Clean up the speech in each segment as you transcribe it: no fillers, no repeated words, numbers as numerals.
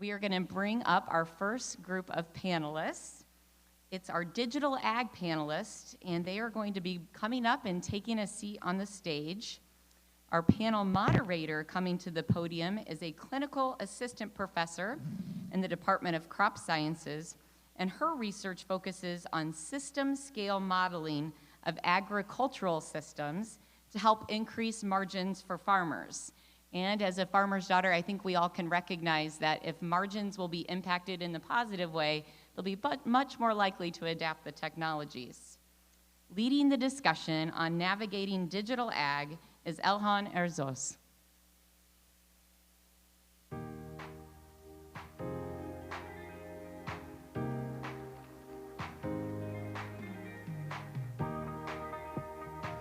we are going to bring up our first group of panelists. It's our digital ag panelists, and they are going to be coming up and taking a seat on the stage. Our panel moderator coming to the podium is a clinical assistant professor in the Department of Crop Sciences, and her research focuses on system scale modeling of agricultural systems to help increase margins for farmers. And as a farmer's daughter, I think we all can recognize that if margins will be impacted in the positive way, they'll be much more likely to adapt the technologies. Leading the discussion on navigating digital ag is Elhan Erzos.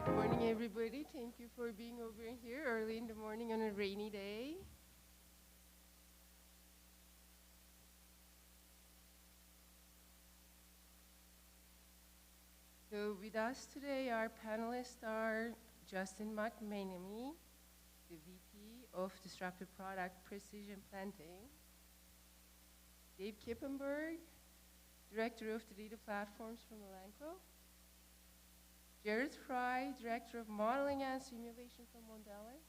Good morning, everybody. Thank you for being over here early in the morning on a rainy day. So with us today, our panelists are Justin McMenemy, the VP of Disruptive Product Precision Planting, Dave Kippenberg, Director of the Data Platforms from Elanco, Jared Fry, Director of Modeling and Simulation from Mondelez,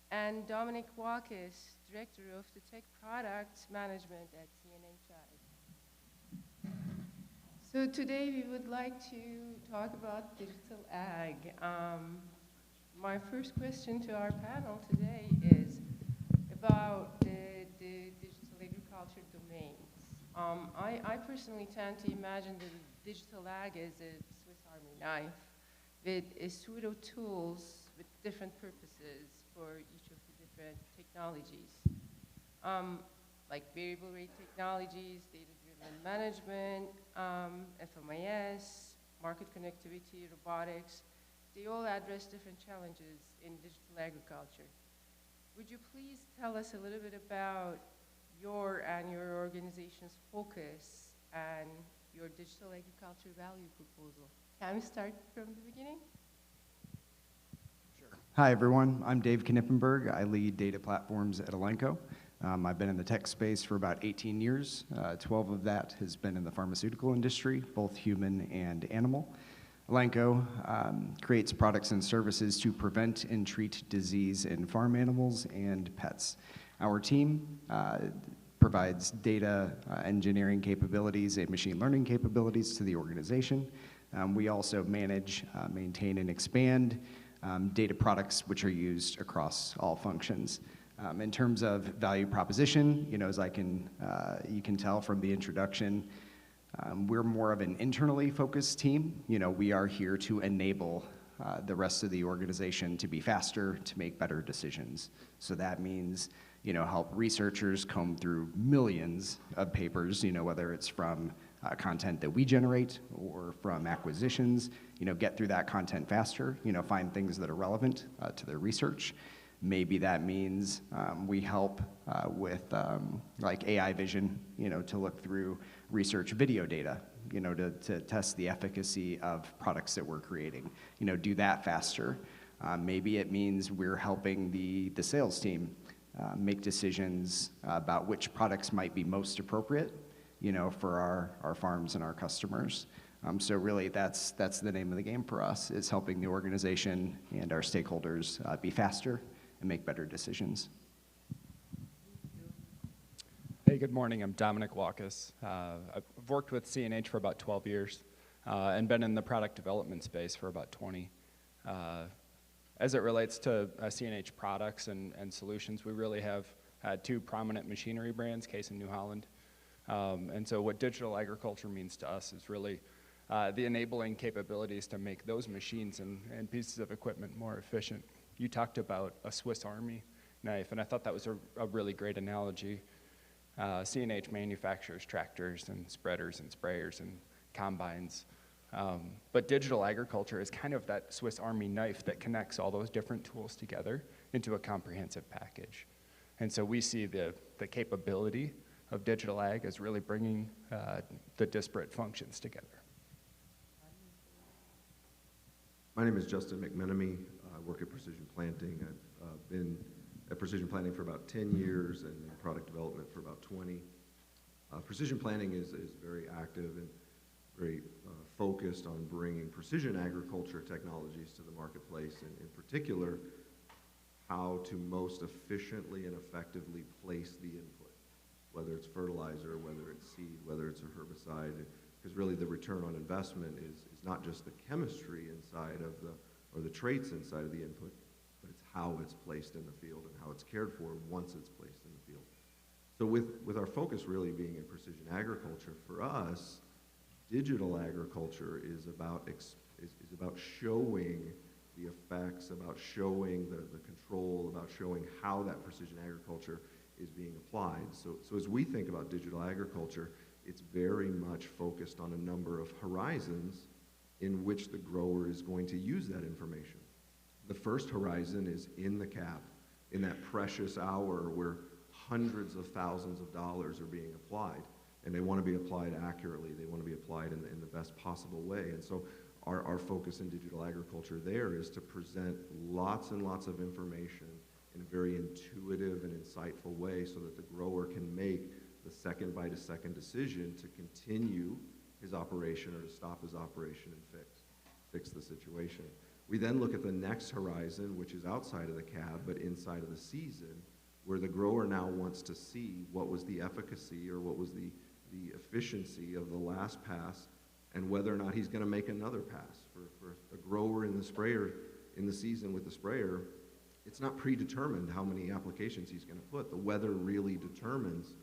and Dominic Walkes, Director of the Tech Product Management at CNHI. So today we would like to talk about digital ag. My first question to our panel today is about the digital agriculture domains. I personally tend to imagine the digital ag as a Swiss Army knife with a suite of tools with different purposes for each of the different technologies. Like variable rate technologies, data-driven management, FMIS, market connectivity, robotics, they all address different challenges in digital agriculture. Would you please tell us a little bit about your and your organization's focus and your digital agriculture value proposal? Can we start from the beginning? Sure. Hi, everyone. I'm Dave Knippenberg. I lead data platforms at Elanco. I've been in the tech space for about 18 years. 12 of that has been in the pharmaceutical industry, both human and animal. Elanco creates products and services to prevent and treat disease in farm animals and pets. Our team provides data engineering capabilities and machine learning capabilities to the organization. We also manage, maintain, and expand data products which are used across all functions. In terms of value proposition, as you can tell from the introduction, we're more of an internally focused team. We are here to enable the rest of the organization to be faster, to make better decisions. So that means, help researchers comb through millions of papers, whether it's from content that we generate or from acquisitions, get through that content faster, find things that are relevant to their research. Maybe that means we help with like AI vision, to look through research video data, to test the efficacy of products that we're creating, do that faster. Maybe it means we're helping the sales team make decisions about which products might be most appropriate, for our farms and our customers. So really that's the name of the game for us, is helping the organization and our stakeholders be faster and make better decisions. Hey, good morning. I'm Dominic Walkes. I've worked with CNH for about 12 years and been in the product development space for about 20. As it relates to CNH products and solutions, we really have two prominent machinery brands, Case and New Holland. And so what digital agriculture means to us is really the enabling capabilities to make those machines and pieces of equipment more efficient. You talked about a Swiss Army knife, and I thought that was a really great analogy. CNH manufactures tractors and spreaders and sprayers and combines, but digital agriculture is kind of that Swiss Army knife that connects all those different tools together into a comprehensive package. And so we see the capability of digital ag as really bringing the disparate functions together. My name is Justin McMenemy. I work at Precision Planting. I've been at Precision Planting for about 10 years and in product development for about 20. Precision Planting is very active and very focused on bringing precision agriculture technologies to the marketplace, and in particular, how to most efficiently and effectively place the input, whether it's fertilizer, whether it's seed, whether it's a herbicide, because really the return on investment is not just the chemistry inside of or the traits inside of the input, but it's how it's placed in the field and how it's cared for once it's placed in the field. So with our focus really being in precision agriculture, for us, digital agriculture is about showing the effects, about showing the control, about showing how that precision agriculture is being applied. So as we think about digital agriculture, it's very much focused on a number of horizons in which the grower is going to use that information. The first horizon is in the cab, in that precious hour where hundreds of thousands of dollars are being applied, and they want to be applied accurately. They want to be applied in the best possible way. And so our focus in digital agriculture there is to present lots and lots of information in a very intuitive and insightful way so that the grower can make the second by second decision to continue his operation or to stop his operation and fix the situation. We then look at the next horizon, which is outside of the cab, but inside of the season, where the grower now wants to see what was the efficacy or what was the efficiency of the last pass and whether or not he's going to make another pass. For a grower in the sprayer, in the season with the sprayer, it's not predetermined how many applications he's going to put. The weather really determines,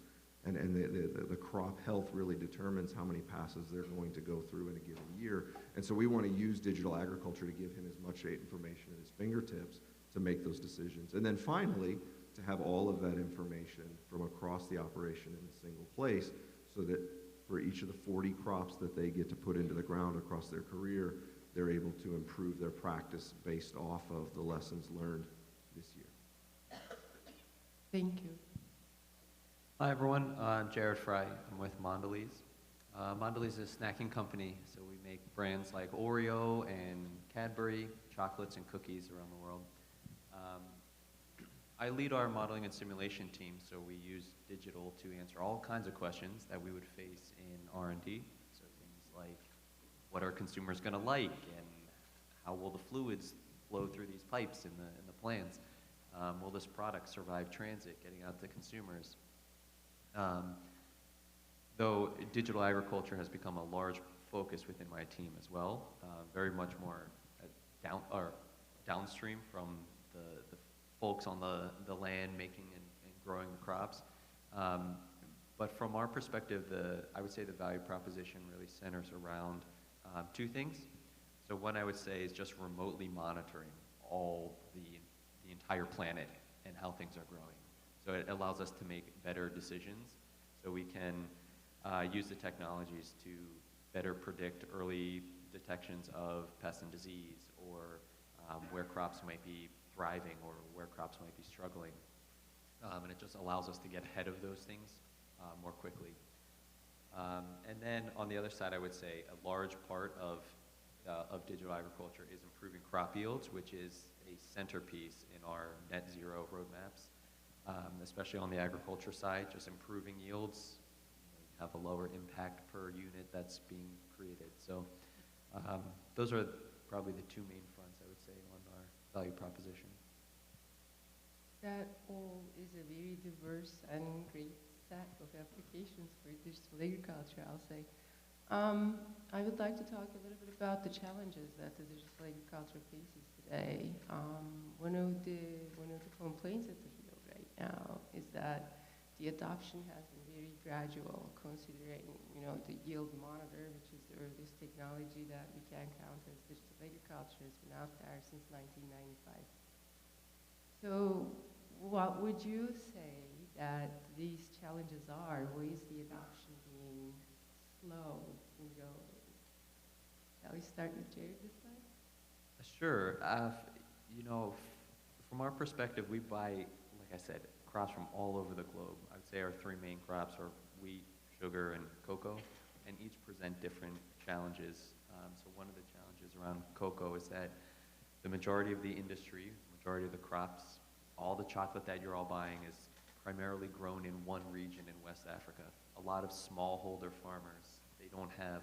and the crop health really determines how many passes they're going to go through in a given year. And so we want to use digital agriculture to give him as much information at his fingertips to make those decisions. And then finally, to have all of that information from across the operation in a single place so that for each of the 40 crops that they get to put into the ground across their career, they're able to improve their practice based off of the lessons learned this year. Thank you. Hi everyone, I'm Jared Fry. I'm with Mondelez. Mondelez is a snacking company, so we make brands like Oreo and Cadbury, chocolates and cookies around the world. I lead our modeling and simulation team, so we use digital to answer all kinds of questions that we would face in R&D. So things like, what are consumers going to like, and how will the fluids flow through these pipes in the plants? Will this product survive transit, getting out to consumers? Though digital agriculture has become a large focus within my team as well, very much more downstream from the folks on the land making and growing the crops. But from our perspective, I would say the value proposition really centers around two things. So one I would say is just remotely monitoring all the entire planet and how things are growing. So it allows us to make better decisions. So we can use the technologies to better predict early detections of pests and disease, or where crops might be thriving or where crops might be struggling. And it just allows us to get ahead of those things more quickly. And then on the other side, I would say a large part of digital agriculture is improving crop yields, which is a centerpiece in our net zero roadmaps, especially on the agriculture side. Just improving yields, have a lower impact per unit that's being created. So those are probably the two main fronts, I would say, on our value proposition. That all is a very diverse and great set of applications for digital agriculture, I'll say. I would like to talk a little bit about the challenges that the digital agriculture faces today. One of the complaints at the field right now is that the adoption has been very gradual, considering the yield monitor, which is the earliest technology that we can count as digital agriculture, has been out there since 1995. So what would you say that these challenges are? Why is the adoption being slow in going? Shall we start with Jared this time? Sure. From our perspective, we buy, like I said, crops from all over the globe. I would say our three main crops are wheat, sugar, and cocoa, and each present different challenges. So one of the challenges around cocoa is that the majority of the industry, majority of the crops all the chocolate that you're all buying is primarily grown in one region in West Africa. A lot of smallholder farmers, they don't have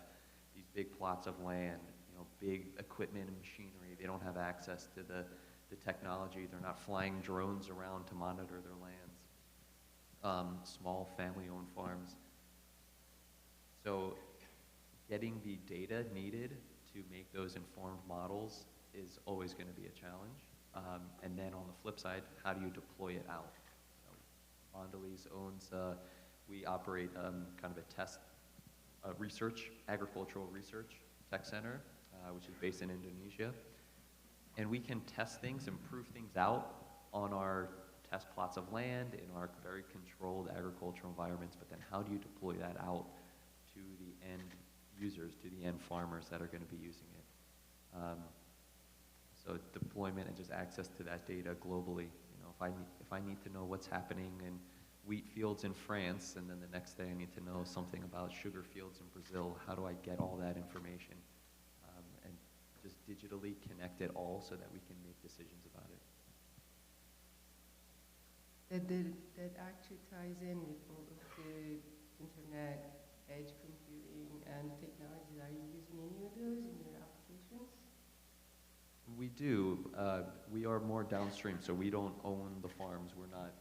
these big plots of land, you know, big equipment and machinery. They don't have access to the technology. They're not flying drones around to monitor their lands. Small family-owned farms. So getting the data needed to make those informed models is always going to be a challenge. And then on the flip side, how do you deploy it out? You know, Mondelez owns, we operate kind of a test agricultural research tech center, which is based in Indonesia. And we can test things and prove things out on our test plots of land in our very controlled agricultural environments, but then how do you deploy that out to the end users, to the end farmers that are going to be using it? So deployment and just access to that data globally. You know, if I need to know what's happening in wheat fields in France, and then the next day I need to know something about sugar fields in Brazil, how do I get all that information and just digitally connect it all so that we can make decisions about it? That actually ties in with all of the internet, edge computing, and technologies. Are you using any of those in your applications? We do. We are more downstream, so we don't own the farms. We're not.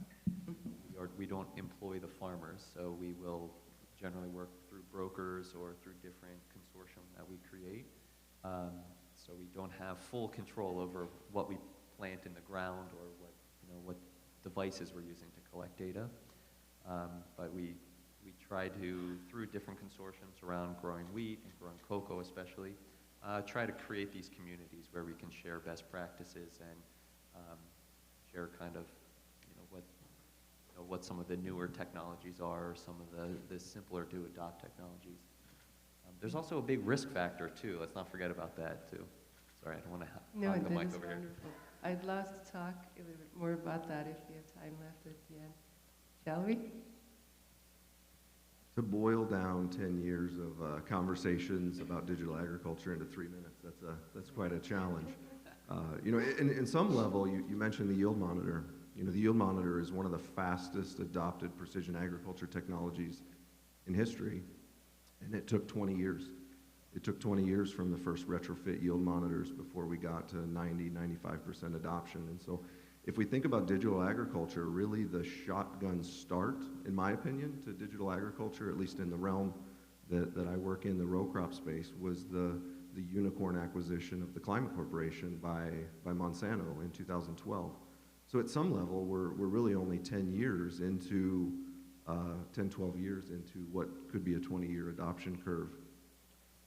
We don't employ the farmers, so we will generally work through brokers or through different consortium that we create. So we don't have full control over what we plant in the ground or what devices we're using to collect data. But we try to, through different consortiums around growing wheat and growing cocoa especially, try to create these communities where we can share best practices and share kind of what some of the newer technologies are, or some of the simpler to adopt technologies. There's also a big risk factor too. Let's not forget about that too. Sorry, I don't want to hog the mic over here. Wonderful. I'd love to talk a little bit more about that if we have time left at the end. Shall we? To boil down 10 years of conversations about digital agriculture into 3 minutes, that's quite a challenge. You know, in some level, you mentioned the yield monitor. You know, the yield monitor is one of the fastest adopted precision agriculture technologies in history, and it took 20 years. It took 20 years from the first retrofit yield monitors before we got to 95% adoption. And so if we think about digital agriculture, really the shotgun start, in my opinion, to digital agriculture, at least in the realm that I work in, the row crop space, was the unicorn acquisition of the Climate Corporation by Monsanto in 2012. So at some level, we're really only 10 years into, 12 years into what could be a 20-year adoption curve.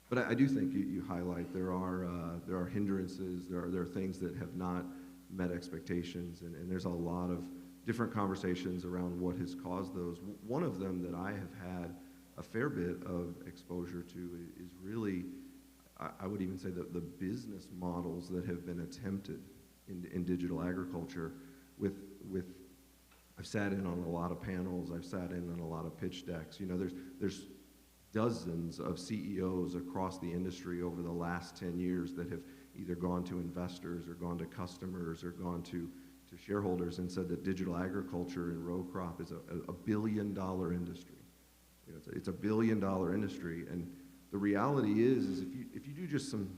But I do think you highlight there are hindrances, there are things that have not met expectations, and there's a lot of different conversations around what has caused those. One of them that I have had a fair bit of exposure to is really, I would even say that the business models that have been attempted in digital agriculture with I've sat in on a lot of panels, I've sat in on a lot of pitch decks. You know, there's dozens of CEOs across the industry over the last 10 years that have either gone to investors or gone to customers or gone to shareholders and said that digital agriculture and row crop is a billion-dollar industry. You know, it's a billion-dollar industry, and the reality is if you do just some,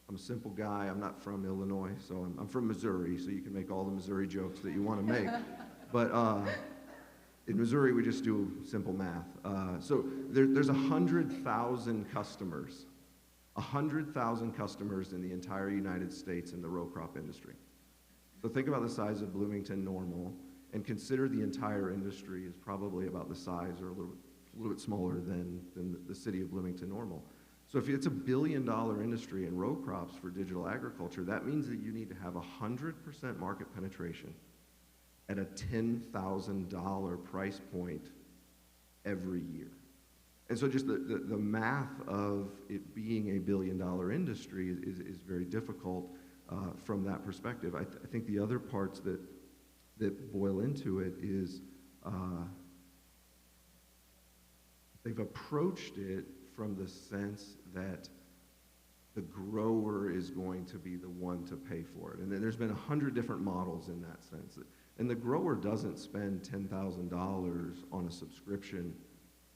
I'm a simple guy, I'm not from Illinois, so I'm from Missouri, so you can make all the Missouri jokes that you want to make. But in Missouri, we just do simple math. So there's 100,000 customers, 100,000 customers in the entire United States in the row crop industry. So think about the size of Bloomington Normal, and consider the entire industry is probably about the size or a little bit smaller than the city of Bloomington Normal. So if it's a billion-dollar industry in row crops for digital agriculture, that means that you need to have 100% market penetration at a $10,000 price point every year. And so just the math of it being a billion-dollar industry is very difficult from that perspective. I think the other parts that boil into it is they've approached it from the sense that the grower is going to be the one to pay for it. And then there's been 100 different models in that sense. And the grower doesn't spend $10,000 on a subscription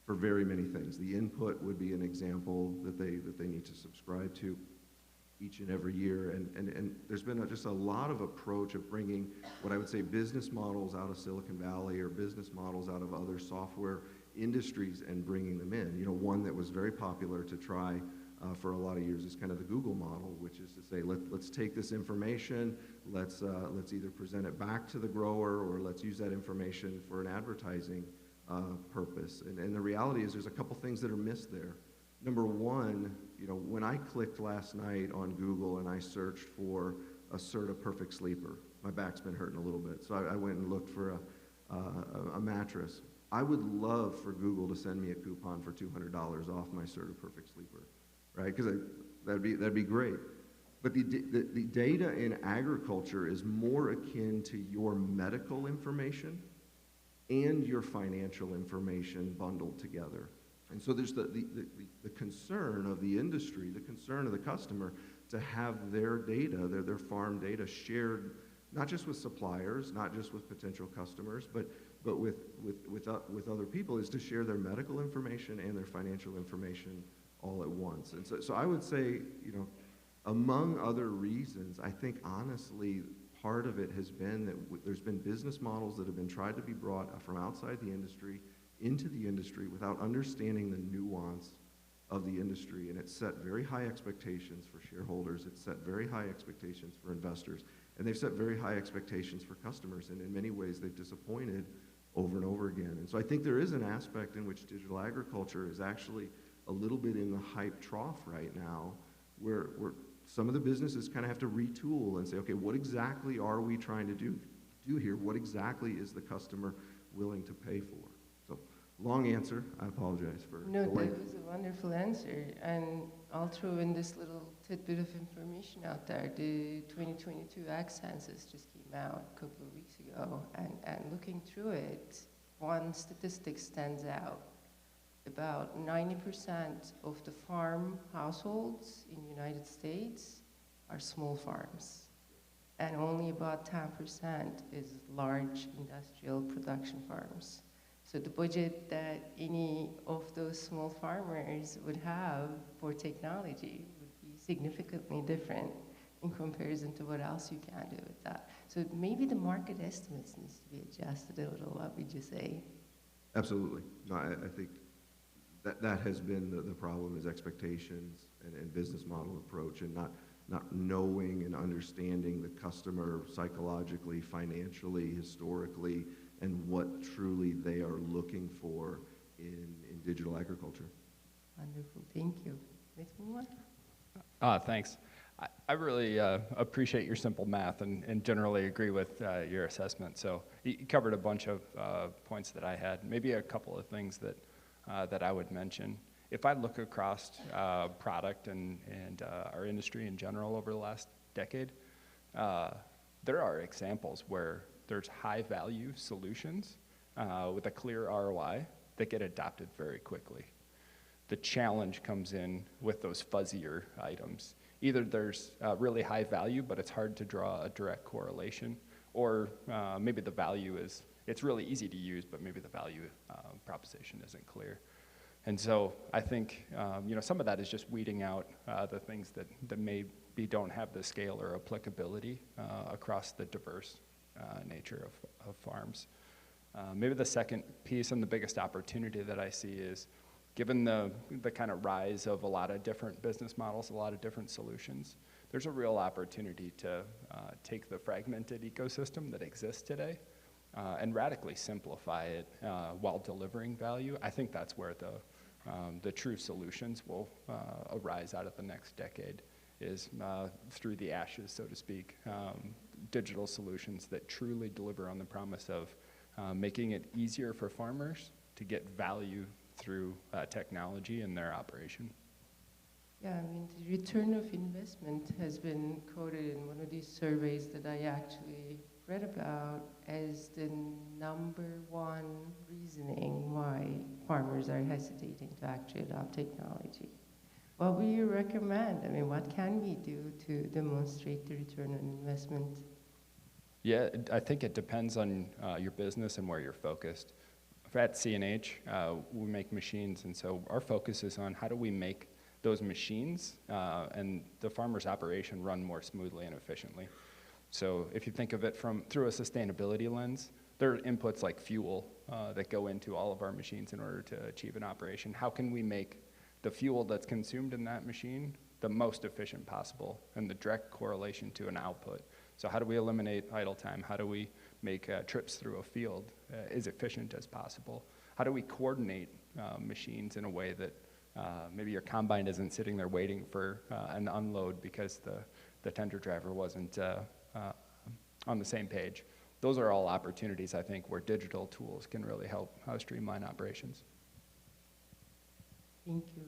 for very many things. The input would be an example that they need to subscribe to each and every year. And there's been just a lot of approach of bringing what I would say business models out of Silicon Valley or business models out of other software industries and bringing them in. You know, one that was very popular to try for a lot of years is kind of the Google model, which is to say, let's take this information, let's either present it back to the grower or let's use that information for an advertising purpose. And the reality is there's a couple things that are missed there. Number one, you know, when I clicked last night on Google and I searched for a Serta Perfect Sleeper, my back's been hurting a little bit, so I went and looked for a mattress. I would love for Google to send me a coupon for $200 off my Serta Perfect Sleeper, right? Because that'd be great. But the data in agriculture is more akin to your medical information and your financial information bundled together. And so there's the concern of the industry, the concern of the customer to have their data, their farm data shared, not just with suppliers, not just with potential customers, but with other people, is to share their medical information and their financial information all at once. And so I would say, you know, among other reasons, I think honestly, part of it has been that there's been business models that have been tried to be brought from outside the industry into the industry without understanding the nuance of the industry, and it set very high expectations for shareholders, it set very high expectations for investors, and they've set very high expectations for customers, and in many ways they've disappointed over and over again. And so I think there is an aspect in which digital agriculture is actually a little bit in the hype trough right now, where some of the businesses kind of have to retool and say, okay, what exactly are we trying to do here? What exactly is the customer willing to pay for? So, long answer. I apologize for No, the that length. was a wonderful answer. And I'll throw in this little tidbit of information out there. The 2022 Ag Census just came out a couple of weeks ago. And looking through it, one statistic stands out. About 90% of the farm households in the United States are small farms. And only about 10% is large industrial production farms. So the budget that any of those small farmers would have for technology would be significantly different in comparison to what else you can do with that. So maybe the market estimates needs to be adjusted a little, what would you say? Absolutely. No, I think that has been the problem, is expectations and business model approach, and not knowing and understanding the customer psychologically, financially, historically, and what truly they are looking for in digital agriculture. Wonderful, thank you. Let's move on. Thanks. I really appreciate your simple math and generally agree with your assessment. So you covered a bunch of points that I had. Maybe a couple of things that I would mention. If I look across product and our industry in general over the last decade, there are examples where there's high-value solutions with a clear ROI that get adopted very quickly. The challenge comes in with those fuzzier items. Either there's really high value, but it's hard to draw a direct correlation, or maybe the value is, it's really easy to use, but maybe the value proposition isn't clear. And so I think some of that is just weeding out the things that maybe don't have the scale or applicability across the diverse nature of farms. Maybe the second piece and the biggest opportunity that I see is, given the kind of rise of a lot of different business models, a lot of different solutions, there's a real opportunity to take the fragmented ecosystem that exists today and radically simplify it while delivering value. I think that's where the true solutions will arise out of the next decade, is through the ashes, so to speak, digital solutions that truly deliver on the promise of making it easier for farmers to get value through technology in their operation. Yeah, I mean, the return of investment has been quoted in one of these surveys that I actually read about as the #1 reasoning why farmers are hesitating to actually adopt technology. What would you recommend? I mean, what can we do to demonstrate the return on investment? Yeah, I think it depends on your business and where you're focused. At CNH, we make machines, and so our focus is on how do we make those machines and the farmer's operation run more smoothly and efficiently. So if you think of it through a sustainability lens, there are inputs like fuel that go into all of our machines in order to achieve an operation. How can we make the fuel that's consumed in that machine the most efficient possible and the direct correlation to an output? So how do we eliminate idle time? How do we make trips through a field as efficient as possible? How do we coordinate machines in a way that maybe your combine isn't sitting there waiting for an unload because the tender driver wasn't on the same page? Those are all opportunities, I think, where digital tools can really help streamline operations. Thank you.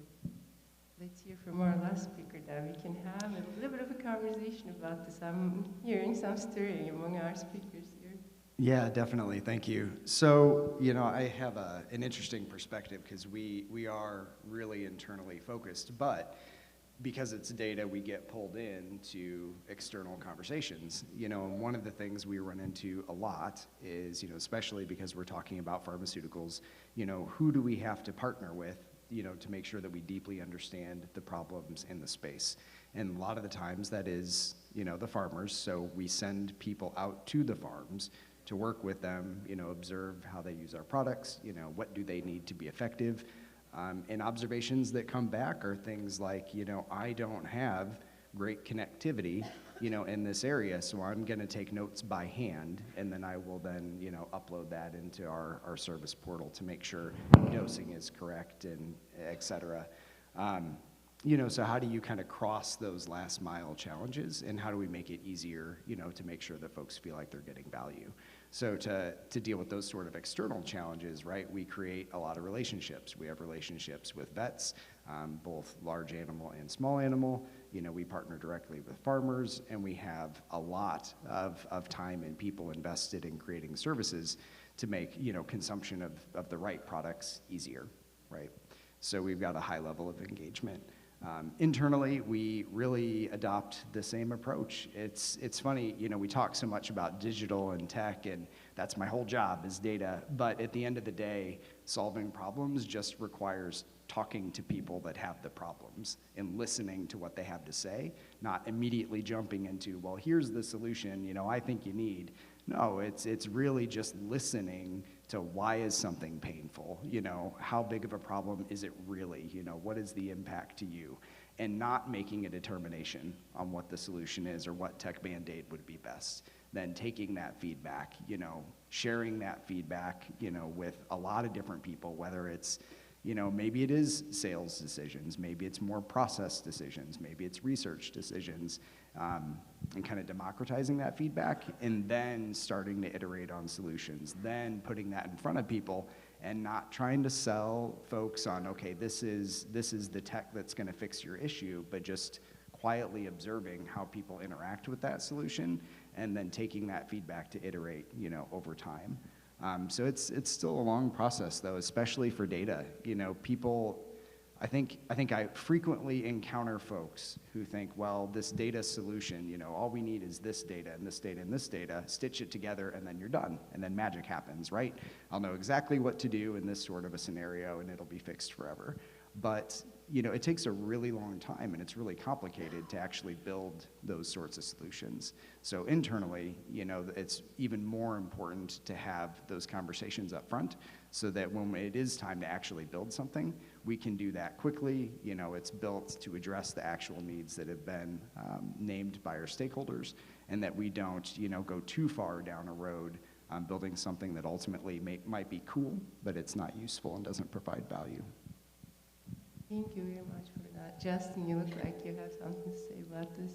Let's hear from our last speaker now. We can have a little bit of a conversation about this. I'm hearing some stirring among our speakers here. Yeah, definitely. Thank you. So, I have an interesting perspective because we are really internally focused, but because it's data, we get pulled into external conversations. And one of the things we run into a lot is, especially because we're talking about pharmaceuticals, who do we have to partner with, to make sure that we deeply understand the problems in the space. And a lot of the times that is, the farmers. So we send people out to the farms to work with them, observe how they use our products, what do they need to be effective. And observations that come back are things like, I don't have great connectivity, in this area, so I'm gonna take notes by hand, and then I will then, upload that into our service portal to make sure dosing is correct and et cetera. So how do you kind of cross those last mile challenges, and how do we make it easier, to make sure that folks feel like they're getting value? So to deal with those sort of external challenges, right, we create a lot of relationships. We have relationships with vets, both large animal and small animal. We partner directly with farmers, and we have a lot of time and people invested in creating services to make, consumption of the right products easier, right? So we've got a high level of engagement. Internally, we really adopt the same approach. It's funny, we talk so much about digital and tech, and that's my whole job is data, but at the end of the day, solving problems just requires talking to people that have the problems and listening to what they have to say, not immediately jumping into, well, here's the solution, I think you need. No, it's really just listening to why is something painful, how big of a problem is it really, what is the impact to you, and not making a determination on what the solution is or what tech Band-Aid would be best. Then taking that feedback, sharing that feedback, with a lot of different people, whether it's, maybe it is sales decisions, maybe it's more process decisions, maybe it's research decisions, and kind of democratizing that feedback, and then starting to iterate on solutions, then putting that in front of people, and not trying to sell folks on, okay, this is the tech that's gonna fix your issue, but just quietly observing how people interact with that solution, and then taking that feedback to iterate, over time. So it's still a long process though, especially for data. People, I think I frequently encounter folks who think, well, this data solution, all we need is this data and this data and this data, stitch it together and then you're done. And then magic happens, right? I'll know exactly what to do in this sort of a scenario and it'll be fixed forever. But it takes a really long time and it's really complicated to actually build those sorts of solutions. So internally, it's even more important to have those conversations up front so that when it is time to actually build something, we can do that quickly. It's built to address the actual needs that have been named by our stakeholders, and that we don't, go too far down a road building something that ultimately might be cool, but it's not useful and doesn't provide value. Thank you very much for that. Justin, you look like you have something to say about this.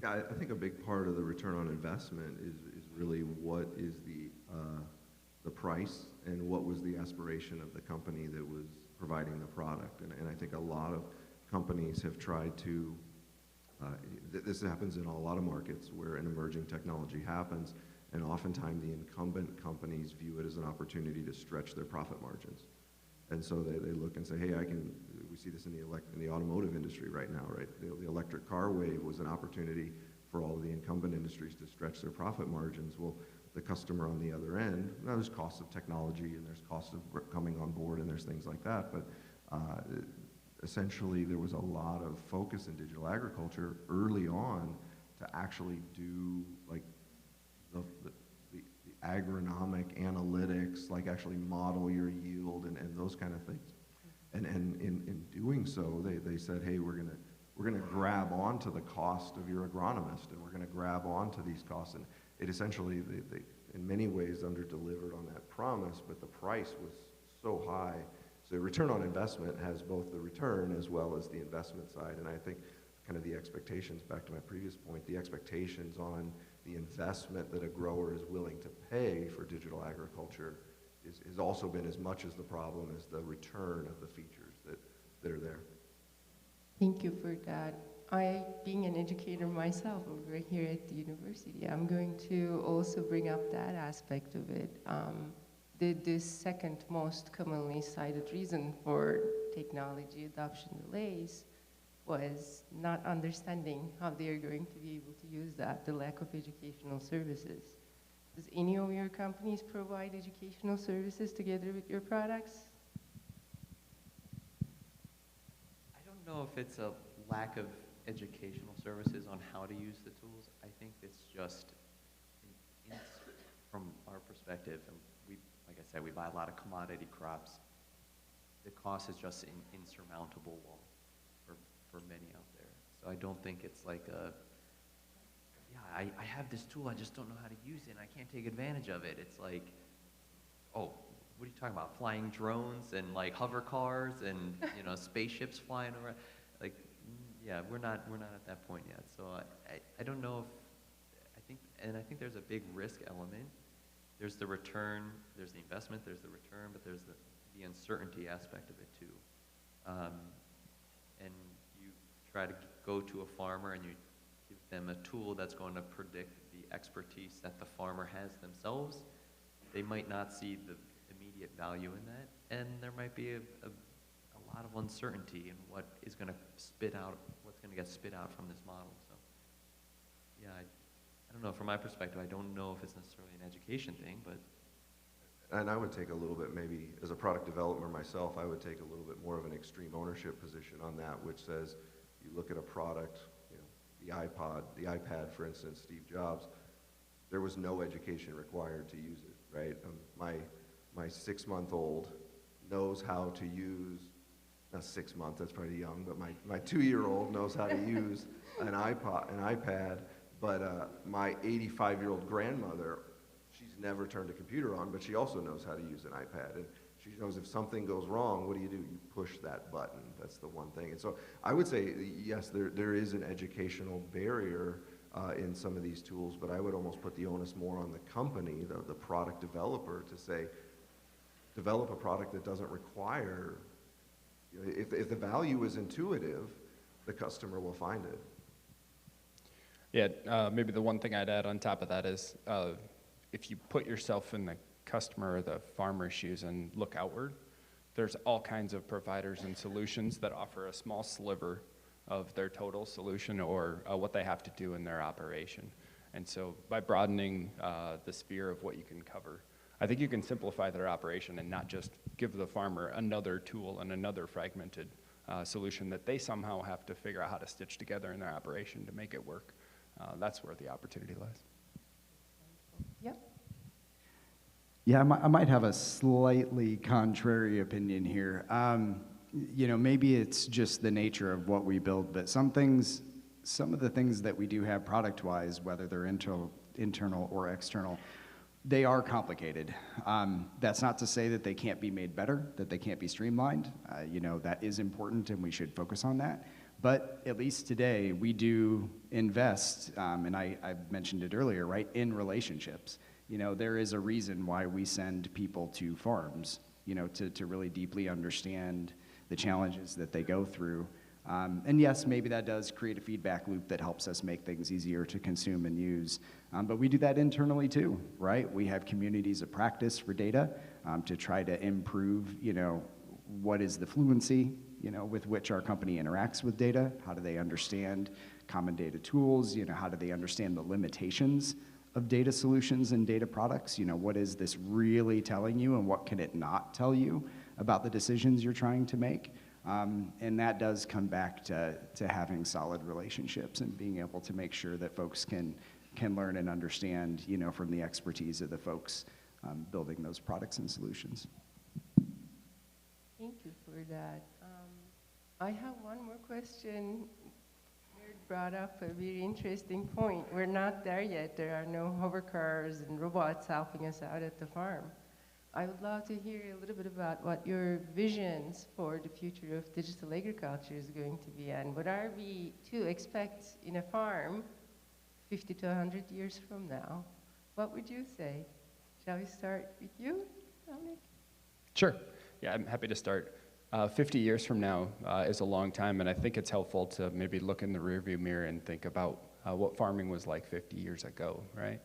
Yeah, I think a big part of the return on investment is really what is the price and what was the aspiration of the company that was providing the product. And I think a lot of companies have tried to, this happens in a lot of markets where an emerging technology happens, and oftentimes the incumbent companies view it as an opportunity to stretch their profit margins. And so they look and say, hey, we see this in the automotive industry right now, right? The electric car wave was an opportunity for all of the incumbent industries to stretch their profit margins. Well, the customer on the other end, now there's costs of technology and there's costs of coming on board and there's things like that, but essentially there was a lot of focus in digital agriculture early on to actually do like the agronomic analytics, like actually model your yield and those kind of things. And in doing so, they said, hey, we're gonna grab onto the cost of your agronomist, and we're gonna grab onto these costs. And it essentially, they in many ways under-delivered on that promise, but the price was so high. So return on investment has both the return as well as the investment side. And I think kind of the expectations, back to my previous point, the expectations on the investment that a grower is willing to pay for digital agriculture has also been as much as the problem as the return of the features that are there. Thank you for that. I, being an educator myself over here at the university, I'm going to also bring up that aspect of it. The second most commonly cited reason for technology adoption delays was not understanding how they're going to be able to use that, the lack of educational services. Does any of your companies provide educational services together with your products? I don't know if it's a lack of educational services on how to use the tools. I think it's just, from our perspective, and we, like I said, we buy a lot of commodity crops. The cost is just insurmountable for many out there. So I don't think it's like a, yeah, I have this tool, I just don't know how to use it, and I can't take advantage of it. It's like, oh, what are you talking about? Flying drones and like hover cars and spaceships flying around. Like, yeah, we're not at that point yet. So I don't know if I think there's a big risk element. There's the return, there's the investment, there's the return, but there's the uncertainty aspect of it too. And you try to go to a farmer and you give them a tool that's going to predict the expertise that the farmer has themselves. They might not see the immediate value in that, and there might be a lot of uncertainty in what is going to spit out, what's going to get spit out from this model. So, yeah, I don't know. From my perspective, I don't know if it's necessarily an education thing, but. And I would take a little bit, maybe as a product developer myself, I would take a little bit more of an extreme ownership position on that, which says you look at a product, the iPad, for instance, Steve Jobs, there was no education required to use it, right? My 6-month-old knows how to use, not 6 months, that's probably young, but my 2-year-old knows how to use an iPad, but my 85-year-old grandmother, she's never turned a computer on, but she also knows how to use an iPad. And she knows if something goes wrong, what do? You push that button. That's the one thing. And so I would say, yes, there is an educational barrier in some of these tools, but I would almost put the onus more on the company, the product developer, to say, develop a product that doesn't require, if the value is intuitive, the customer will find it. Yeah, maybe the one thing I'd add on top of that is if you put yourself in the customer or the farmer's shoes and look outward, there's all kinds of providers and solutions that offer a small sliver of their total solution or what they have to do in their operation. And so by broadening the sphere of what you can cover, I think you can simplify their operation and not just give the farmer another tool and another fragmented solution that they somehow have to figure out how to stitch together in their operation to make it work. That's where the opportunity lies. Yep. Yeah, I might have a slightly contrary opinion here. Maybe it's just the nature of what we build, but some of the things that we do have product-wise, whether they're internal or external, they are complicated. That's not to say that they can't be made better, that they can't be streamlined. That is important and we should focus on that. But at least today, we do invest, and I mentioned it earlier, right, in relationships. There is a reason why we send people to farms, to really deeply understand the challenges that they go through. And yes, maybe that does create a feedback loop that helps us make things easier to consume and use. But we do that internally too, right? We have communities of practice for data to try to improve, what is the fluency, with which our company interacts with data. How do they understand common data tools? How do they understand the limitations of data solutions and data products? What is this really telling you, and what can it not tell you about the decisions you're trying to make? And that does come back to having solid relationships and being able to make sure that folks can learn and understand, from the expertise of the folks building those products and solutions. Thank you for that. I have one more question. Nerd brought up a very interesting point. We're not there yet. There are no hover cars and robots helping us out at the farm. I would love to hear a little bit about what your visions for the future of digital agriculture is going to be, and what are we to expect in a farm 50 to 100 years from now? What would you say? Shall we start with you, Dominic? Sure. Yeah, I'm happy to start. 50 years from now is a long time, and I think it's helpful to maybe look in the rearview mirror and think about what farming was like 50 years ago, right?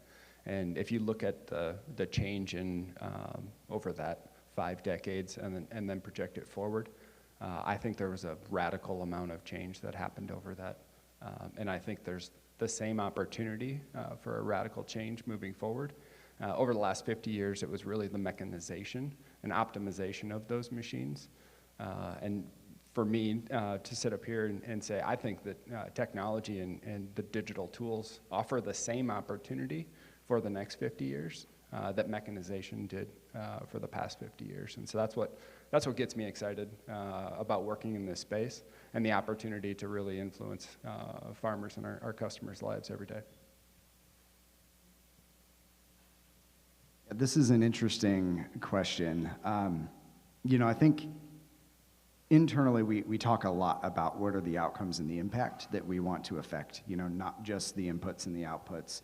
And if you look at the change in over that 5 decades and then project it forward, I think there was a radical amount of change that happened over that. And I think there's the same opportunity for a radical change moving forward. Over the last 50 years, it was really the mechanization and optimization of those machines. And for me to sit up here and say, I think that technology and the digital tools offer the same opportunity for the next 50 years that mechanization did for the past 50 years. And so that's what gets me excited about working in this space and the opportunity to really influence farmers and our customers' lives every day. This is an interesting question. I think internally we talk a lot about what are the outcomes and the impact that we want to affect, not just the inputs and the outputs,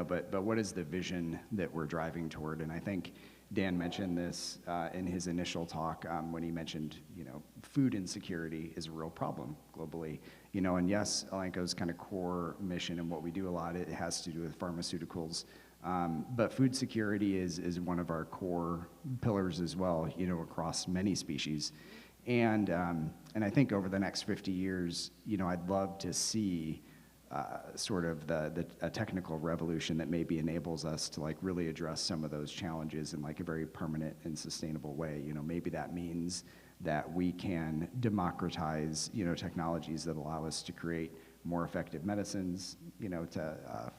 but what is the vision that we're driving toward? And I think Dan mentioned this in his initial talk when he mentioned, food insecurity is a real problem globally. And yes, Elanco's kind of core mission and what we do a lot, it has to do with pharmaceuticals. But food security is one of our core pillars as well, across many species. And I think over the next 50 years, I'd love to see sort of a technical revolution that maybe enables us to really address some of those challenges in a very permanent and sustainable way. Maybe that means that we can democratize, technologies that allow us to create more effective medicines,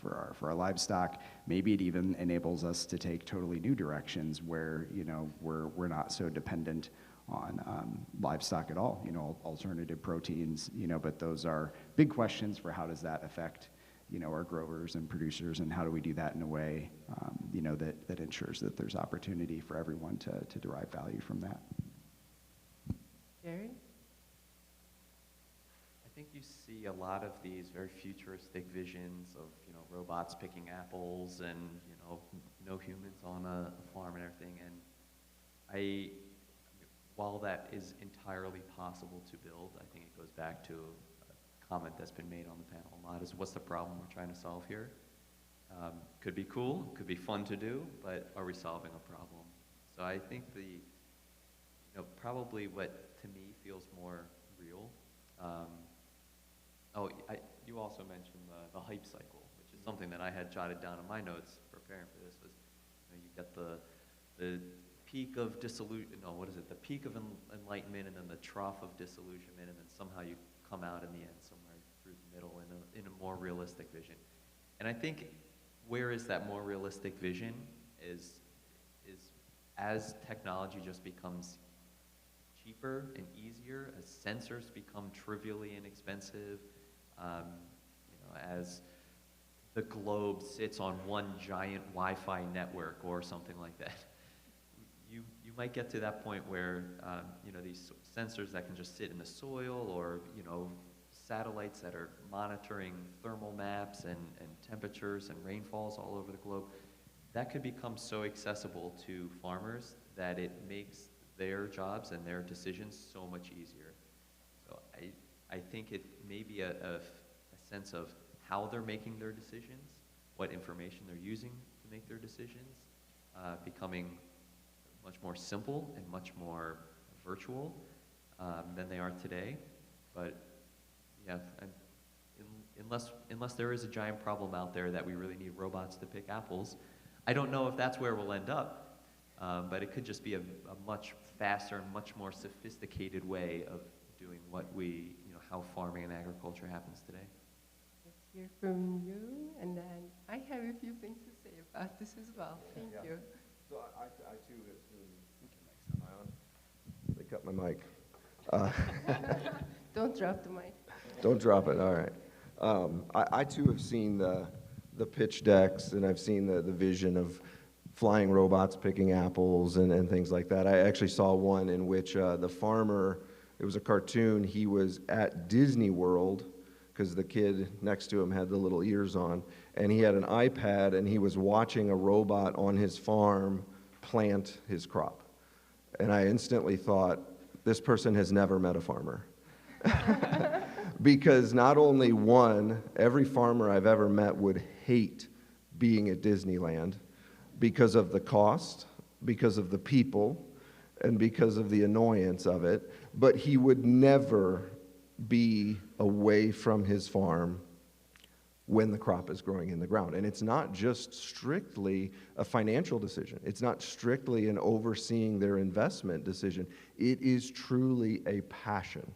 for our livestock. Maybe it even enables us to take totally new directions where, we're not so dependent on livestock at all, alternative proteins, but those are big questions for how does that affect, our growers and producers, and how do we do that in a way, that ensures that there's opportunity for everyone to derive value from that. Jerry? I think you see a lot of these very futuristic visions of, robots picking apples and, no humans on a farm and everything. And while that is entirely possible to build, I think it goes back to a comment that's been made on the panel a lot, is what's the problem we're trying to solve here? Could be cool, could be fun to do, but are we solving a problem? So I think probably what to me feels more real. You also mentioned the hype cycle, which is something that I had jotted down in my notes preparing for this. Was you get the peak of the peak of enlightenment, and then the trough of disillusionment, and then somehow you come out in the end somewhere through the middle in a more realistic vision. And I think where is that more realistic vision is as technology just becomes cheaper and easier, as sensors become trivially inexpensive, as the globe sits on one giant Wi-Fi network or something like that. You might get to that point where these sensors that can just sit in the soil, or satellites that are monitoring thermal maps and temperatures and rainfalls all over the globe, that could become so accessible to farmers that it makes their jobs and their decisions so much easier. So I think it may be a sense of how they're making their decisions, what information they're using to make their decisions, becoming much more simple and much more virtual than they are today. But yeah, unless there is a giant problem out there that we really need robots to pick apples, I don't know if that's where we'll end up, but it could just be a much faster, much more sophisticated way of doing what we, how farming and agriculture happens today. Let's hear from you, and then I have a few things to say about this as well. Thank you. So I too have seen, am I on? They cut my mic. Don't drop the mic. Don't drop it, all right. I too have seen the pitch decks, and I've seen the vision of flying robots picking apples and things like that. I actually saw one in which the farmer, it was a cartoon, he was at Disney World, because the kid next to him had the little ears on, and he had an iPad, and he was watching a robot on his farm plant his crop. And I instantly thought, this person has never met a farmer. Because not only one, every farmer I've ever met would hate being at Disneyland because of the cost, because of the people, and because of the annoyance of it, but he would never be away from his farm when the crop is growing in the ground. And it's not just strictly a financial decision. It's not strictly an overseeing their investment decision. It is truly a passion.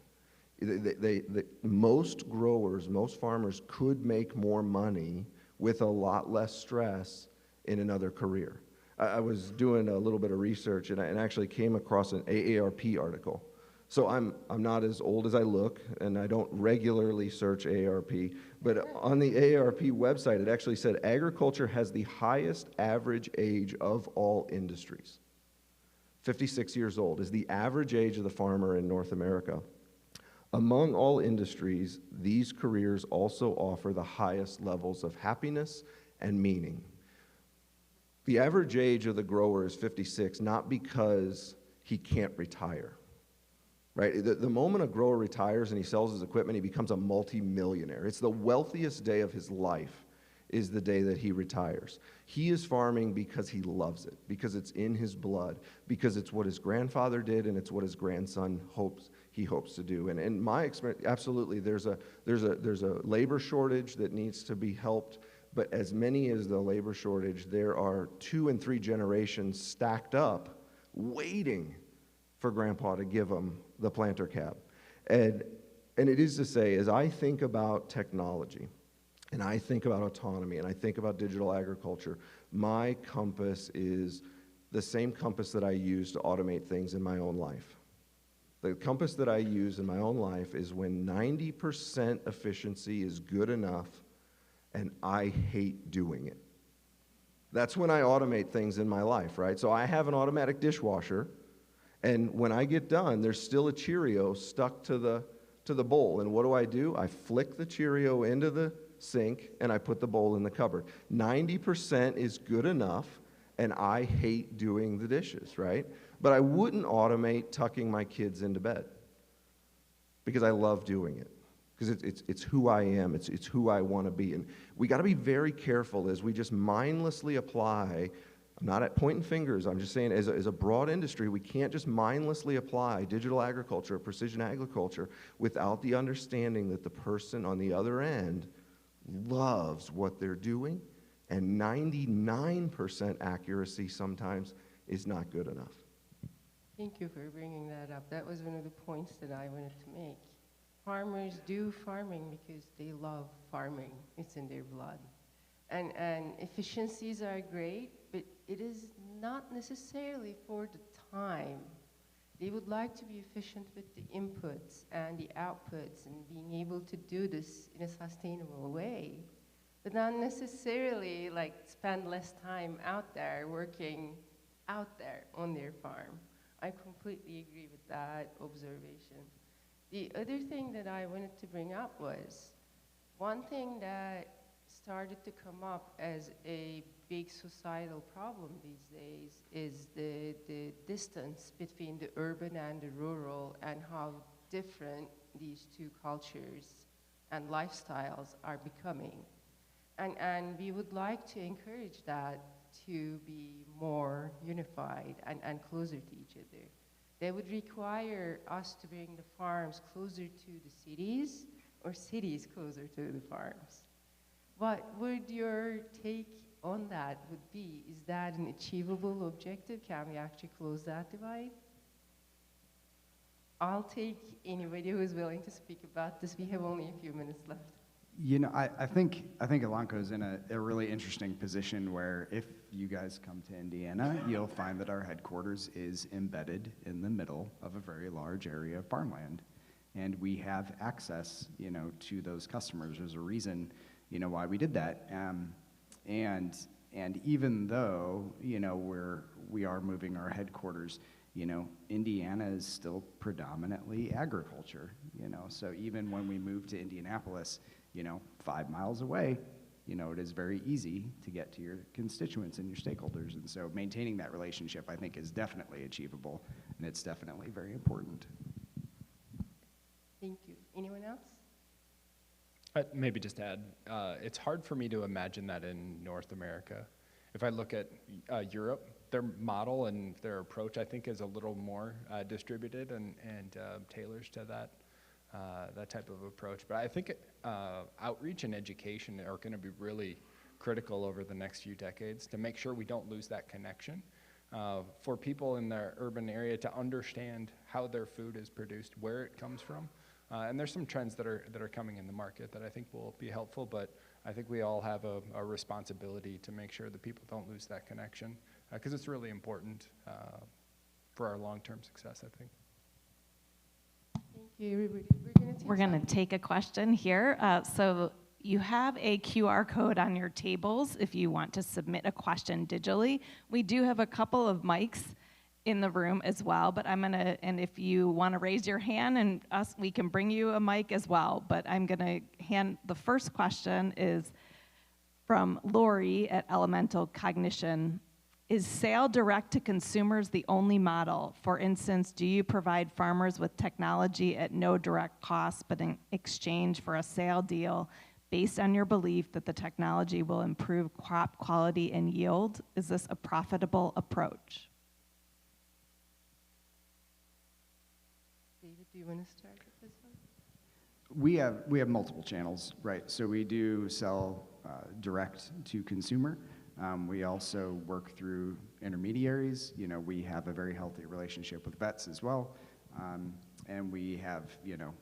Most growers, most farmers could make more money with a lot less stress in another career. I was doing a little bit of research, and I actually came across an AARP article. So I'm not as old as I look, and I don't regularly search AARP, but on the AARP website, it actually said agriculture has the highest average age of all industries. 56 years old is the average age of the farmer in North America. Among all industries, these careers also offer the highest levels of happiness and meaning. The average age of the grower is 56, not because he can't retire. Right? The moment a grower retires and he sells his equipment, he becomes a multi-millionaire. It's the wealthiest day of his life is the day that he retires. He is farming because he loves it, because it's in his blood, because it's what his grandfather did and it's what his grandson hopes to do. And in my experience, absolutely, there's a labor shortage that needs to be helped. But as many as the labor shortage, there are 2 and 3 generations stacked up waiting for Grandpa to give them the planter cab. And it is to say, as I think about technology, and I think about autonomy, and I think about digital agriculture, my compass is the same compass that I use to automate things in my own life. The compass that I use in my own life is when 90% efficiency is good enough and I hate doing it. That's when I automate things in my life, right? So I have an automatic dishwasher, and when I get done, there's still a Cheerio stuck to the bowl. And what do? I flick the Cheerio into the sink, and I put the bowl in the cupboard. 90% is good enough, and I hate doing the dishes, right? But I wouldn't automate tucking my kids into bed because I love doing it. Because it's who I am, it's who I want to be. And we got to be very careful as we just mindlessly apply. I'm not at pointing fingers, I'm just saying as a broad industry, we can't just mindlessly apply digital agriculture, precision agriculture, without the understanding that the person on the other end loves what they're doing, and 99% accuracy sometimes is not good enough. Thank you for bringing that up. That was one of the points that I wanted to make. Farmers do farming because they love farming. It's in their blood. And efficiencies are great, but it is not necessarily for the time. They would like to be efficient with the inputs and the outputs and being able to do this in a sustainable way, but not necessarily like spend less time out there working out there on their farm. I completely agree with that observation. The other thing that I wanted to bring up was one thing that started to come up as a big societal problem these days is the distance between the urban and the rural and how different these two cultures and lifestyles are becoming. And we would like to encourage that to be more unified and closer to each other. That would require us to bring the farms closer to the cities or cities closer to the farms. What would your take on that would be? Is that an achievable objective? Can we actually close that divide? I'll take anybody who is willing to speak about this. We have only a few minutes left. You know, I think Elanco's in a really interesting position where if you guys come to Indiana, you'll find that our headquarters is embedded in the middle of a very large area of farmland. And we have access, you know, to those customers. There's a reason, you know, why we did that. And even though, you know, we are moving our headquarters, you know, Indiana is still predominantly agriculture, you know. So even when we move to Indianapolis, you know, 5 miles away, you know, it is very easy to get to your constituents and your stakeholders. And so maintaining that relationship, I think, is definitely achievable, and it's definitely very important. Thank you. Anyone else? Maybe just add, it's hard for me to imagine that in North America. If I look at Europe, their model and their approach, I think, is a little more distributed and tailors to that type of approach. But I think outreach and education are going to be really critical over the next few decades to make sure we don't lose that connection. For people in the urban area to understand how their food is produced, where it comes from. And there's some trends that are coming in the market that I think will be helpful, but I think we all have a responsibility to make sure that people don't lose that connection, because it's really important for our long-term success, I think. Thank you, everybody. We're going to take a question here. So you have a QR code on your tables if you want to submit a question digitally. We do have a couple of mics in the room as well, but and if you want to raise your hand and we can bring you a mic as well, but I'm gonna hand, the first question is from Lori at Elemental Cognition. Is sale direct to consumers the only model? For instance, do you provide farmers with technology at no direct cost, but in exchange for a sale deal based on your belief that the technology will improve crop quality and yield? Is this a profitable approach? David, do you want to start with this one? We have multiple channels, right? So we do sell direct to consumer. We also work through intermediaries. You know, we have a very healthy relationship with vets as well. And we have, you know,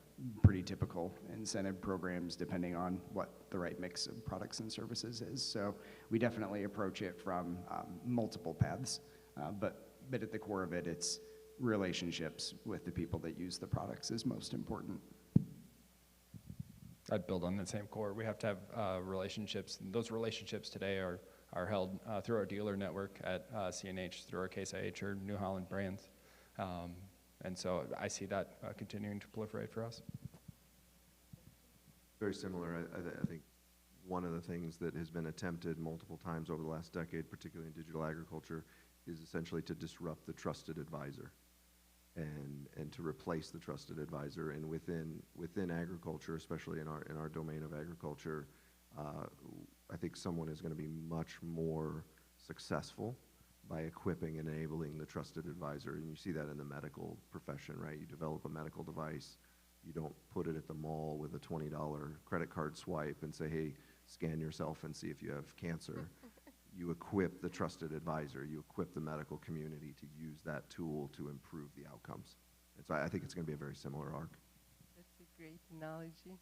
pretty typical incentive programs depending on what the right mix of products and services is. So we definitely approach it from multiple paths. But at the core of it, it's relationships with the people that use the products is most important. I'd build on the same core. We have to have relationships. And those relationships today are held through our dealer network at CNH, through our Case IH or New Holland brands. And so I see that continuing to proliferate for us. Very similar. I think one of the things that has been attempted multiple times over the last decade, particularly in digital agriculture, is essentially to disrupt the trusted advisor and to replace the trusted advisor. And within agriculture, especially in our domain of agriculture, I think someone is going to be much more successful by equipping and enabling the trusted advisor. And you see that in the medical profession, right? You develop a medical device, you don't put it at the mall with a $20 credit card swipe and say, hey, scan yourself and see if you have cancer. You equip the trusted advisor, you equip the medical community to use that tool to improve the outcomes. And so I think it's going to be a very similar arc. That's a great analogy.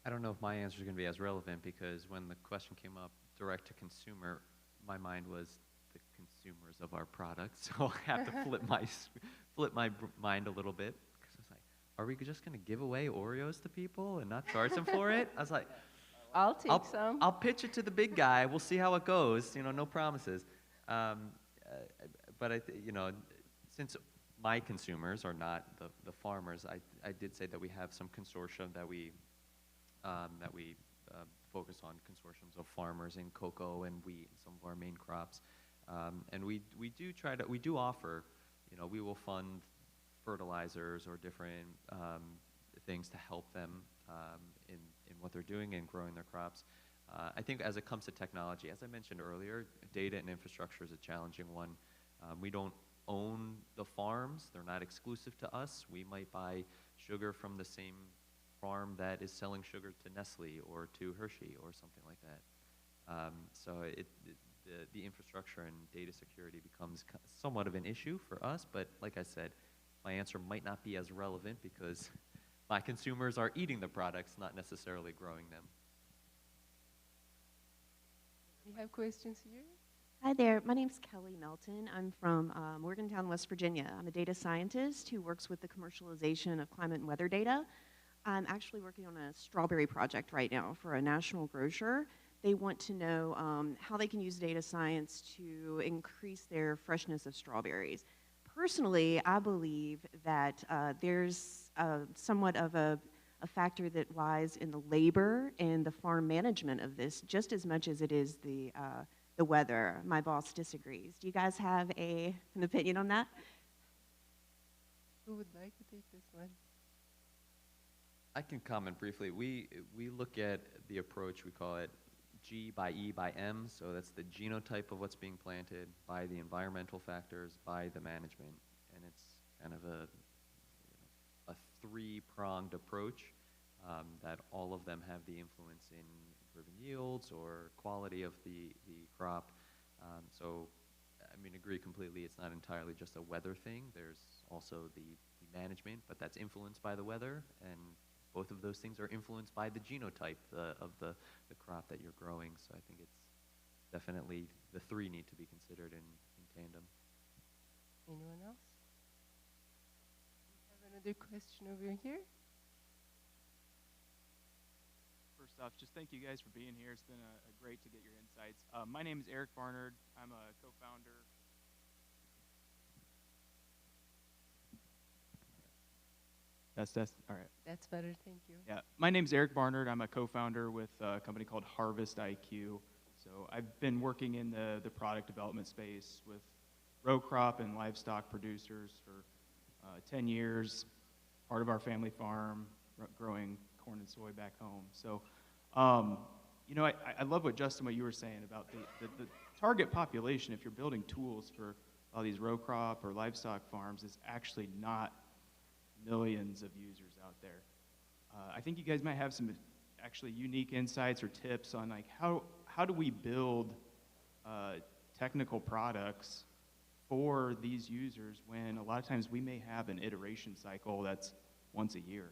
I don't know if my answer is going to be as relevant, because when the question came up, direct to consumer, my mind was the consumers of our products. So I have to flip my mind a little bit, because I was like, are we just going to give away Oreos to people and not charge them for it? I was like, I'll take some. I'll pitch it to the big guy. We'll see how it goes. You know, no promises. But you know, since my consumers are not the farmers, I did say that we have some consortium that we focus on, consortiums of farmers in cocoa and wheat, and some of our main crops. And we do offer, you know, we will fund fertilizers or different things to help them in what they're doing and growing their crops. I think as it comes to technology, as I mentioned earlier, data and infrastructure is a challenging one. We don't own the farms. They're not exclusive to us. We might buy sugar from the same farm that is selling sugar to Nestle or to Hershey or something like that. So the infrastructure and data security becomes somewhat of an issue for us, but like I said, my answer might not be as relevant because my consumers are eating the products, not necessarily growing them. We have questions here. Hi there, my name's Kelly Melton. I'm from Morgantown, West Virginia. I'm a data scientist who works with the commercialization of climate and weather data. I'm actually working on a strawberry project right now for a national grocer. They want to know how they can use data science to increase their freshness of strawberries. Personally, I believe that there's somewhat of a factor that lies in the labor and the farm management of this just as much as it is the weather. My boss disagrees. Do you guys have an opinion on that? Who would like to take this one? I can comment briefly. We look at the approach, we call it G by E by M, so that's the genotype of what's being planted, by the environmental factors, by the management, and it's kind of a three-pronged approach that all of them have the influence in improving yields or quality of the crop. So, I mean, agree completely, it's not entirely just a weather thing. There's also the management, but that's influenced by the weather, and both of those things are influenced by the genotype of the crop that you're growing. So I think it's definitely, the three need to be considered in tandem. Anyone else? We have another question over here. First off, just thank you guys for being here. It's been great to get your insights. My name is Eric Barnard. I'm a co-founder. That's all right. That's better, thank you. Yeah, my name's Eric Barnard. I'm a co-founder with a company called Harvest IQ. So I've been working in the product development space with row crop and livestock producers for 10 years, part of our family farm, growing corn and soy back home. So, you know, I love what you were saying about the target population, if you're building tools for all these row crop or livestock farms, is actually not millions of users out there. I think you guys might have some actually unique insights or tips on like how do we build technical products for these users when a lot of times we may have an iteration cycle that's once a year.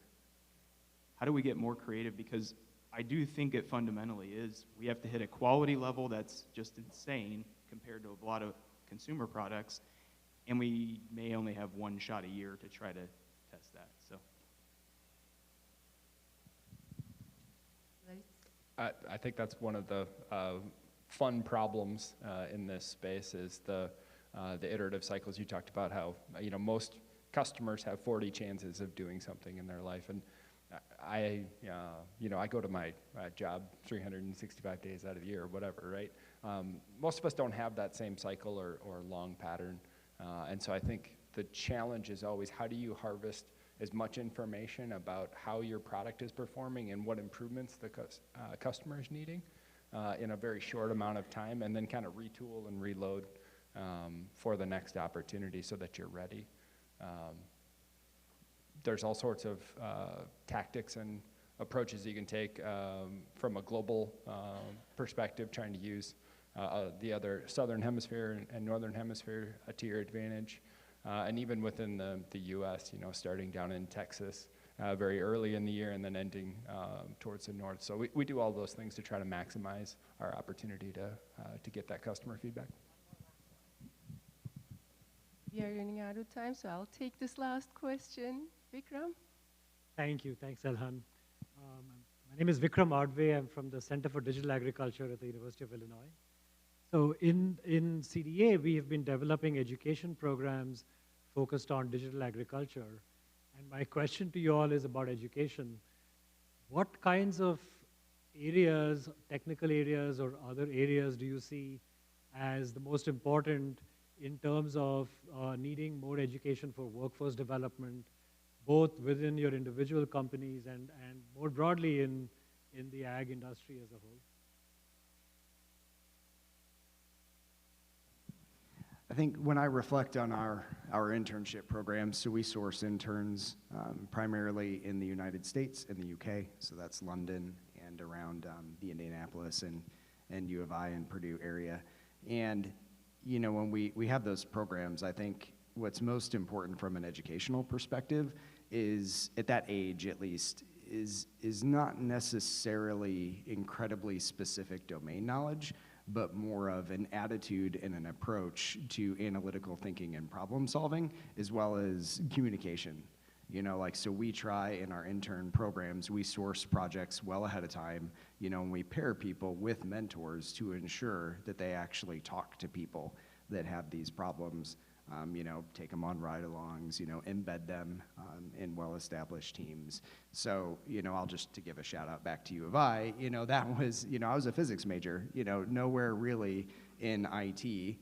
How do we get more creative? Because I do think it fundamentally is we have to hit a quality level that's just insane compared to a lot of consumer products, and we may only have one shot a year to try to test that. So I think that's one of the fun problems in this space is the iterative cycles. You talked about how most customers have 40 chances of doing something in their life, and I go to my job 365 days out of the year or whatever, right? Most of us don't have that same cycle or long pattern, and so I think the challenge is always how do you harvest as much information about how your product is performing and what improvements the customer is needing in a very short amount of time, and then kind of retool and reload for the next opportunity so that you're ready. There's all sorts of tactics and approaches you can take from a global perspective, trying to use the other southern hemisphere and northern hemisphere to your advantage. And even within the U.S., starting down in Texas very early in the year and then ending towards the north. So we do all those things to try to maximize our opportunity to get that customer feedback. We are running out of time, so I'll take this last question. Vikram? Thank you. Thanks, Elhan. My name is Vikram Adve. I'm from the Center for Digital Agriculture at the University of Illinois. So in CDA, we have been developing education programs focused on digital agriculture. And my question to you all is about education. What kinds of areas, technical areas or other areas do you see as the most important in terms of needing more education for workforce development, both within your individual companies and more broadly in the ag industry as a whole? I think when I reflect on our internship programs, so we source interns primarily in the United States and the UK, so that's London and around the Indianapolis and U of I and Purdue area. And, you know, when we have those programs, I think what's most important from an educational perspective is, at that age at least, is not necessarily incredibly specific domain knowledge, but more of an attitude and an approach to analytical thinking and problem solving, as well as communication. You know, like, so we try in our intern programs, we source projects well ahead of time, you know, and we pair people with mentors to ensure that they actually talk to people that have these problems. You know, take them on ride-alongs, you know, embed them in well-established teams. So, you know, I'll just, to give a shout out back to U of I, you know, that was, you know, I was a physics major, you know, nowhere really in IT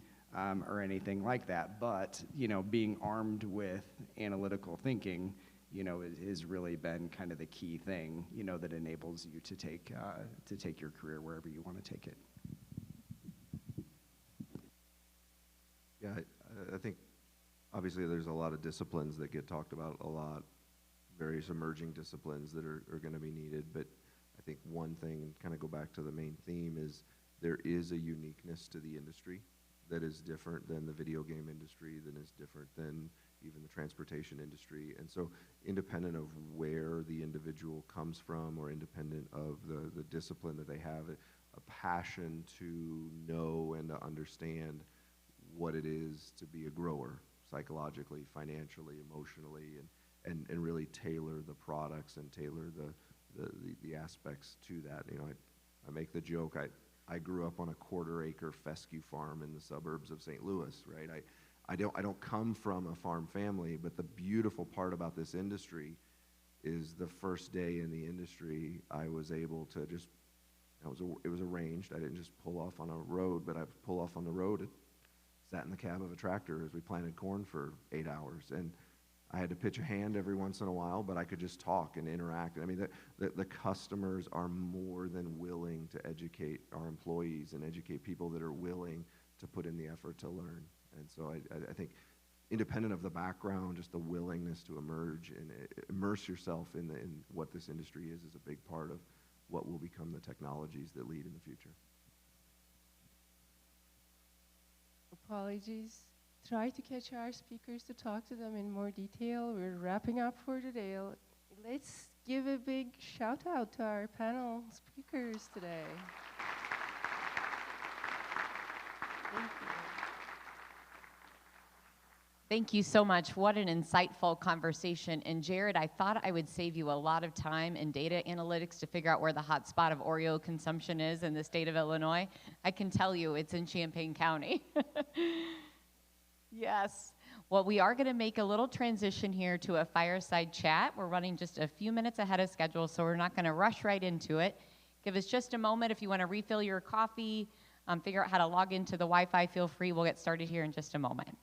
or anything like that, but, you know, being armed with analytical thinking, you know, has really been kind of the key thing, you know, that enables you to take your career wherever you want to take it. Yeah, I think obviously there's a lot of disciplines that get talked about a lot, various emerging disciplines that are going to be needed, but I think one thing, and kind of go back to the main theme, is there is a uniqueness to the industry that is different than the video game industry, that is different than even the transportation industry. And so independent of where the individual comes from or independent of the discipline that they have, a passion to know and to understand what it is to be a grower, psychologically, financially, emotionally, and really tailor the products and tailor the aspects to that. You know, I make the joke, I grew up on a quarter-acre fescue farm in the suburbs of St. Louis, right? I don't come from a farm family, but the beautiful part about this industry is the first day in the industry, I was able to just, it was arranged. I didn't just pull off on a road, but I pull off on the road, sat in the cab of a tractor as we planted corn for 8 hours. And I had to pitch a hand every once in a while, but I could just talk and interact. I mean, the customers are more than willing to educate our employees and educate people that are willing to put in the effort to learn. And so I think independent of the background, just the willingness to emerge and immerse yourself in what this industry is a big part of what will become the technologies that lead in the future. Apologies. Try to catch our speakers to talk to them in more detail. We're wrapping up for today. Let's give a big shout out to our panel speakers today. Thank you. Thank you so much. What an insightful conversation. And Jared, I thought I would save you a lot of time in data analytics to figure out where the hot spot of Oreo consumption is in the state of Illinois. I can tell you it's in Champaign County. Yes. Well, we are going to make a little transition here to a fireside chat. We're running just a few minutes ahead of schedule, so we're not going to rush right into it. Give us just a moment if you want to refill your coffee, figure out how to log into the Wi-Fi, feel free. We'll get started here in just a moment.